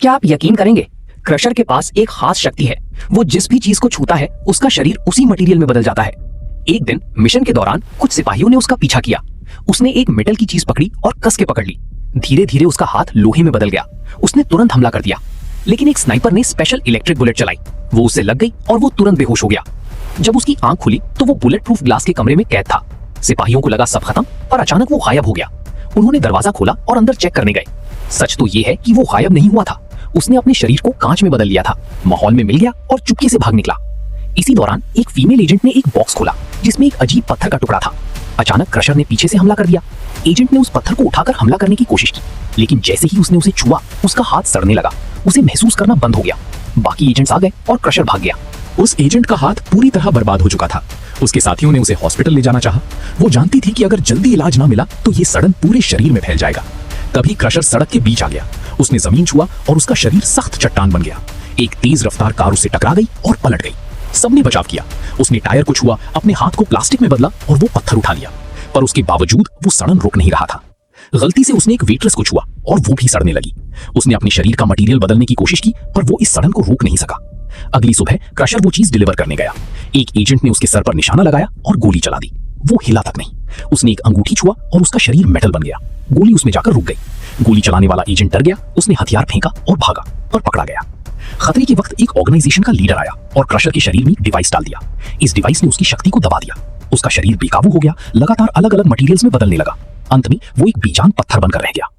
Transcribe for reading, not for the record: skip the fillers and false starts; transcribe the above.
क्या आप यकीन करेंगे, क्रशर के पास एक खास शक्ति है। वो जिस भी चीज को छूता है उसका शरीर उसी मटेरियल में बदल जाता है। एक दिन मिशन के दौरान कुछ सिपाहियों ने उसका पीछा किया। उसने एक मेटल की चीज पकड़ी और कस के पकड़ ली। धीरे धीरे उसका हाथ लोहे में बदल गया। उसने तुरंत हमला कर दिया, लेकिन एक स्नाइपर ने स्पेशल इलेक्ट्रिक बुलेट चलाई। वो उसे लग गई और वो तुरंत बेहोश हो गया। जब उसकी आंख खुली तो वो बुलेट प्रूफ ग्लास के कमरे में कैद था। सिपाहियों को लगा सब खत्म, पर अचानक वो गायब हो गया। उन्होंने दरवाजा खोला और अंदर चेक करने गए। सच तो ये है कि वो गायब नहीं हुआ था। उसने अपने शरीर को कांच में बदल लिया था, माहौल में मिल गया और चुपके से भाग निकला। इसी दौरान एक फीमेल एजेंट ने एक बॉक्स खोला जिसमें एक अजीब पत्थर का टुकड़ा था। अचानक क्रशर ने पीछे से हमला कर दिया। एजेंट ने उस पत्थर को उठाकर हमला करने की कोशिश की, लेकिन जैसे ही उसने उसे छुआ उसका हाथ सड़ने लगा। उसे महसूस करना बंद हो गया। बाकी एजेंट्स आ गए और क्रशर भाग गया। उस एजेंट का हाथ पूरी तरह बर्बाद हो चुका था। उसके साथियों ने उसे हॉस्पिटल ले जाना चाहा। वो जानती थी कि अगर जल्दी इलाज ना मिला तो ये सड़न पूरे शरीर में फैल जाएगा। तभी क्रशर सड़क के बीच आ गया। उसने जमीन छुआ और उसका शरीर सख्त चट्टान बन गया। एक तेज रफ्तार कार उससे टकरा गई और पलट गई। सबने बचाव किया। उसने टायर को छुआ, अपने हाथ को प्लास्टिक में बदला और वो पत्थर उठा लिया, पर उसके बावजूद वो सड़न रुक नहीं रहा था। गलती से उसने एक वेट्रेस को छुआ और वो भी सड़ने लगी। उसने अपने शरीर का मटेरियल बदलने की कोशिश की, पर वो इस सड़न को रोक नहीं सका। अगली सुबह क्रशर वो चीज डिलीवर करने गया। एक एजेंट ने उसके सर पर निशाना लगाया और गोली चला दी। वो हिला तक नहीं। उसने एक अंगूठी छुआ और उसका शरीर मेटल बन गया। गोली उसमें जाकर रुक गई। गोली चलाने वाला एजेंट डर गया। उसने हथियार फेंका और भागा, पर पकड़ा गया। खतरे के वक्त एक ऑर्गेनाइजेशन का लीडर आया और क्रशर के शरीर में एक डिवाइस डाल दिया। इस डिवाइस ने उसकी शक्ति को दबा दिया। उसका शरीर बेकाबू हो गया, लगातार अलग अलग मटेरियल्स में बदलने लगा। अंत में वो एक बेजान पत्थर बनकर रह गया।